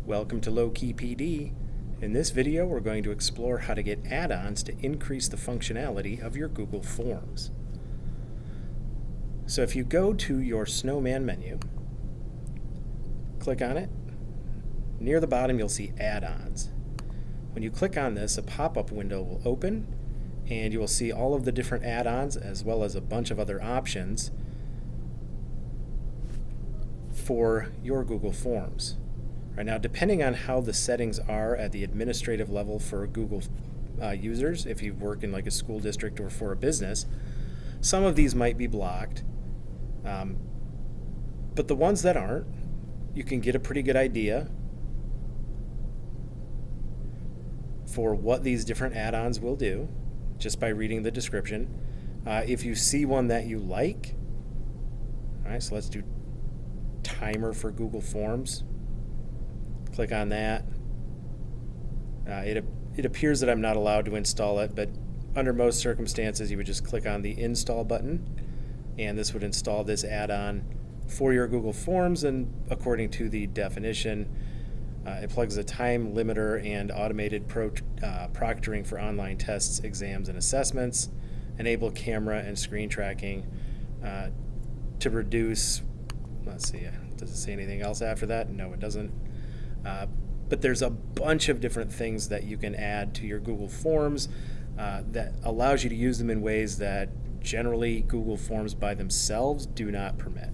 Welcome to Low Key PD. In this video, we're going to explore how to get add-ons to increase the functionality of your Google Forms. So if you go to your Snowman menu, click on it. Near the bottom, you'll see add-ons. When you click on this, a pop-up window will open, and you will see all of the different add-ons as well as a bunch of other options for your Google Forms. Right now, depending on how the settings are at the administrative level for Google users, if you work in like a school district or for a business, some of these might be blocked. But the ones that aren't, you can get a pretty good idea for what these different add-ons will do just by reading the description. If you see one that you like, all right, so let's do timer for Google Forms. Click on that. It appears that I'm not allowed to install it, but under most circumstances you would just click on the install button and this would install this add-on for your Google Forms, and according to the definition, it plugs a time limiter and automated proctoring for online tests, exams, and assessments, enable camera and screen tracking to reduce, let's see, does it say anything else after that? No, it doesn't. But there's a bunch of different things that you can add to your Google Forms that allows you to use them in ways that generally Google Forms by themselves do not permit.